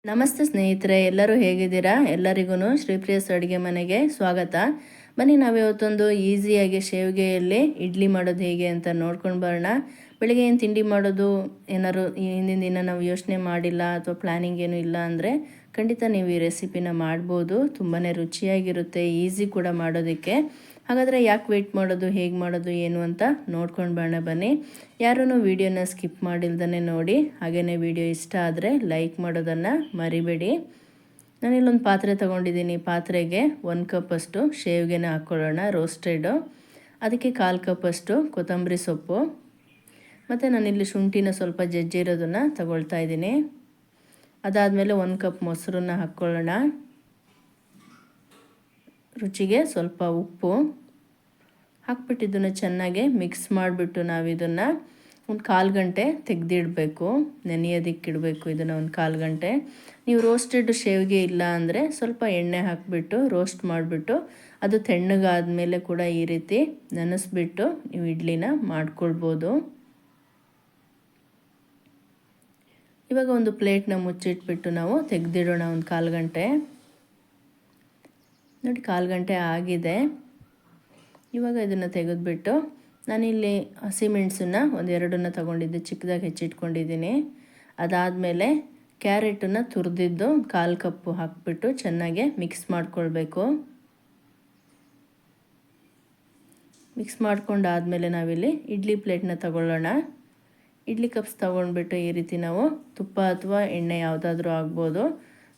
ನಮಸ್ತೆ ಸ್ನೇಹಿತರೆ, ಎಲ್ಲರೂ ಹೇಗಿದ್ದೀರಾ? ಎಲ್ಲರಿಗೂ ಶ್ರೀಪ್ರಿಯಸ್ ಅಡುಗೆ ಮನೆಗೆ ಸ್ವಾಗತ. ಬನ್ನಿ, ನಾವಿವತ್ತೊಂದು ಈಸಿಯಾಗಿ ಶಾವಿಗೆಯಲ್ಲಿ ಇಡ್ಲಿ ಮಾಡೋದು ಹೇಗೆ ಅಂತ ನೋಡ್ಕೊಂಡು ಬರೋಣ. ಬೆಳಿಗ್ಗೆ ಏನು ತಿಂಡಿ ಮಾಡೋದು ಏನಾದ್ರು ಹಿಂದಿನ ದಿನ ನಾವು ಯೋಚನೆ ಮಾಡಿಲ್ಲ ಅಥವಾ ಪ್ಲ್ಯಾನಿಂಗ್ ಏನೂ ಇಲ್ಲ ಅಂದರೆ ಖಂಡಿತ ನೀವು ಈ ರೆಸಿಪಿನ ಮಾಡ್ಬೋದು. ತುಂಬಾ ರುಚಿಯಾಗಿರುತ್ತೆ, ಈಸಿ ಕೂಡ ಮಾಡೋದಕ್ಕೆ. ಹಾಗಾದರೆ ಯಾಕೆ ವೆಯ್ಟ್ ಮಾಡೋದು, ಹೇಗೆ ಮಾಡೋದು ಏನು ಅಂತ ನೋಡ್ಕೊಂಡು ಬರೋಣ ಬನ್ನಿ. ಯಾರೂ ವೀಡಿಯೋನ ಸ್ಕಿಪ್ ಮಾಡಿಲ್ದೇ ನೋಡಿ. ಹಾಗೆಯೇ ವಿಡಿಯೋ ಇಷ್ಟ ಆದರೆ ಲೈಕ್ ಮಾಡೋದನ್ನು ಮರಿಬೇಡಿ. ನಾನಿಲ್ಲೊಂದು ಪಾತ್ರೆ ತೊಗೊಂಡಿದ್ದೀನಿ. ಪಾತ್ರೆಗೆ 1 ಕಪ್ಪಷ್ಟು ಶಾವಿಗೆನ ಹಾಕ್ಕೊಳ್ಳೋಣ, ರೋಸ್ಟೆಡು. ಅದಕ್ಕೆ 1/4 ಕಪ್ಪಷ್ಟು ಕೊತ್ತಂಬರಿ ಸೊಪ್ಪು ಮತ್ತು ನಾನಿಲ್ಲಿ ಶುಂಠಿನ ಸ್ವಲ್ಪ ಜಜ್ಜಿರೋದನ್ನು ತಗೊಳ್ತಾ ಇದ್ದೀನಿ. ಅದಾದಮೇಲೆ 1 ಕಪ್ ಮೊಸರನ್ನ ಹಾಕ್ಕೊಳ್ಳೋಣ. ರುಚಿಗೆ ಸ್ವಲ್ಪ ಉಪ್ಪು ಹಾಕ್ಬಿಟ್ಟು ಇದನ್ನು ಚೆನ್ನಾಗಿ ಮಿಕ್ಸ್ ಮಾಡಿಬಿಟ್ಟು ನಾವಿದನ್ನು ಒಂದು 1/4 ಗಂಟೆ ತೆಗೆದಿಡಬೇಕು, ನೆನೆಯೋದಕ್ಕಿಡಬೇಕು. ಇದನ್ನು ಒಂದು 1/4 ಗಂಟೆ. ನೀವು ರೋಸ್ಟೆಡ್ ಶಾವಿಗೆ ಇಲ್ಲ ಅಂದರೆ ಸ್ವಲ್ಪ ಎಣ್ಣೆ ಹಾಕಿಬಿಟ್ಟು ರೋಸ್ಟ್ ಮಾಡಿಬಿಟ್ಟು ಅದು ತಣ್ಣಗಾದ್ಮೇಲೆ ಕೂಡ ಈ ರೀತಿ ನೆನೆಸ್ಬಿಟ್ಟು ನೀವು ಇಡ್ಲಿನ ಮಾಡ್ಕೊಳ್ಬೋದು. ಇವಾಗ ಒಂದು ಪ್ಲೇಟ್ನ ಮುಚ್ಚಿಟ್ಬಿಟ್ಟು ನಾವು ತೆಗೆದಿಡೋಣ ಒಂದು 1/4 ಗಂಟೆ. ನೋಡಿ, 1/4 ಗಂಟೆ ಆಗಿದೆ. ಇವಾಗ ಇದನ್ನು ತೆಗೆದುಬಿಟ್ಟು ನಾನಿಲ್ಲಿ ಹಸಿಮೆಣಸನ್ನ ಒಂದು 2 ತೊಗೊಂಡಿದ್ದೆ, ಚಿಕ್ಕದಾಗಿ ಹೆಚ್ಚಿಟ್ಕೊಂಡಿದ್ದೀನಿ. ಅದಾದಮೇಲೆ ಕ್ಯಾರೆಟನ್ನು ತುರಿದಿದ್ದು 1/4 ಕಪ್ಪು ಹಾಕಿಬಿಟ್ಟು ಚೆನ್ನಾಗಿ ಮಿಕ್ಸ್ ಮಾಡ್ಕೊಳ್ಬೇಕು. ಮಿಕ್ಸ್ ಮಾಡ್ಕೊಂಡಾದಮೇಲೆ ನಾವಿಲ್ಲಿ ಇಡ್ಲಿ ಪ್ಲೇಟ್ನ ತಗೊಳ್ಳೋಣ. ಇಡ್ಲಿ ಕಪ್ಸ್ ತೊಗೊಂಡ್ಬಿಟ್ಟು ಈ ರೀತಿ ನಾವು ತುಪ್ಪ ಅಥವಾ ಎಣ್ಣೆ ಯಾವುದಾದ್ರೂ ಆಗ್ಬೋದು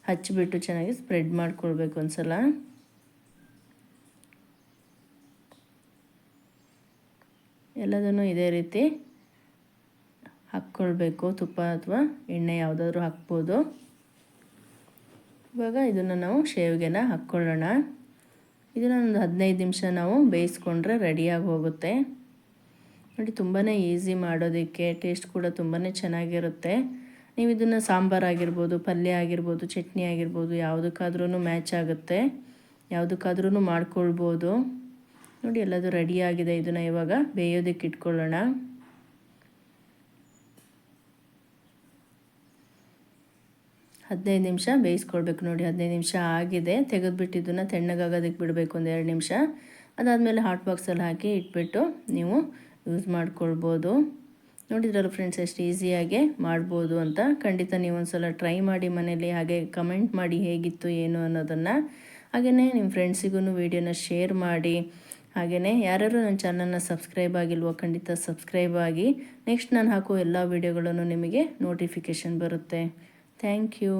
ಹಚ್ಚಿಬಿಟ್ಟು ಚೆನ್ನಾಗಿ ಸ್ಪ್ರೆಡ್ ಮಾಡ್ಕೊಳ್ಬೇಕು ಒಂದು ಸಲ. ಎಲ್ಲದನ್ನು ಇದೇ ರೀತಿ ಹಾಕ್ಕೊಳ್ಬೇಕು. ತುಪ್ಪ ಅಥವಾ ಎಣ್ಣೆ ಯಾವುದಾದ್ರೂ ಹಾಕ್ಬೋದು. ಇವಾಗ ಇದನ್ನು ನಾವು ಶಾವಿಗೆನ ಹಾಕ್ಕೊಳ್ಳೋಣ. ಇದನ್ನು ಒಂದು 15 ನಿಮಿಷ ನಾವು ಬೇಯಿಸ್ಕೊಂಡ್ರೆ ರೆಡಿಯಾಗಿ ಹೋಗುತ್ತೆ. ನೋಡಿ, ತುಂಬಾ ಈಸಿ ಮಾಡೋದಕ್ಕೆ, ಟೇಸ್ಟ್ ಕೂಡ ತುಂಬಾ ಚೆನ್ನಾಗಿರುತ್ತೆ. ನೀವು ಇದನ್ನು ಸಾಂಬಾರಾಗಿರ್ಬೋದು, ಪಲ್ಯ ಆಗಿರ್ಬೋದು, ಚಟ್ನಿ ಆಗಿರ್ಬೋದು, ಯಾವುದಕ್ಕಾದ್ರೂ ಮ್ಯಾಚ್ ಆಗುತ್ತೆ, ಯಾವುದಕ್ಕಾದ್ರೂ ಮಾಡ್ಕೊಳ್ಬೋದು. ನೋಡಿ, ಎಲ್ಲದು ರೆಡಿಯಾಗಿದೆ. ಇದನ್ನು ಇವಾಗ ಬೇಯೋದಕ್ಕೆ ಇಟ್ಕೊಳ್ಳೋಣ. ಹದಿನೈದು ನಿಮಿಷ ಬೇಯಿಸ್ಕೊಳ್ಬೇಕು. ನೋಡಿ, 15 ನಿಮಿಷ ಆಗಿದೆ. ತೆಗೆದುಬಿಟ್ಟು ಇದನ್ನು ತಣ್ಣಗಾಗೋದಕ್ಕೆ ಬಿಡಬೇಕು ಒಂದು 2 ನಿಮಿಷ. ಅದಾದಮೇಲೆ ಹಾಟ್ ಬಾಕ್ಸಲ್ಲಿ ಹಾಕಿ ಇಟ್ಬಿಟ್ಟು ನೀವು ಯೂಸ್ ಮಾಡ್ಕೊಳ್ಬೋದು. ನೋಡಿದ್ರಲ್ಲ ಫ್ರೆಂಡ್ಸ್, ಎಷ್ಟು ಈಸಿಯಾಗಿ ಮಾಡ್ಬೋದು ಅಂತ. ಖಂಡಿತ ನೀವು ಒಂದು ಸಲ ಟ್ರೈ ಮಾಡಿ ಮನೇಲಿ. ಹಾಗೆ ಕಮೆಂಟ್ ಮಾಡಿ ಹೇಗಿತ್ತು ಏನು ಅನ್ನೋದನ್ನು. ಹಾಗೆಯೇ ನಿಮ್ಮ ಫ್ರೆಂಡ್ಸಿಗೂ ವೀಡಿಯೋನ ಶೇರ್ ಮಾಡಿ. ಹಾಗೆಯೇ ಯಾರ್ಯಾರು ನನ್ನ ಚಾನಲ್ನ ಸಬ್ಸ್ಕ್ರೈಬ್ ಆಗಿಲ್ವೋ ಖಂಡಿತ ಸಬ್ಸ್ಕ್ರೈಬ್ ಆಗಿ. ನೆಕ್ಸ್ಟ್ ನಾನು ಹಾಕೋ ಎಲ್ಲ ವೀಡಿಯೋಗಳನ್ನು ನಿಮಗೆ ನೋಟಿಫಿಕೇಷನ್ ಬರುತ್ತೆ. Thank you.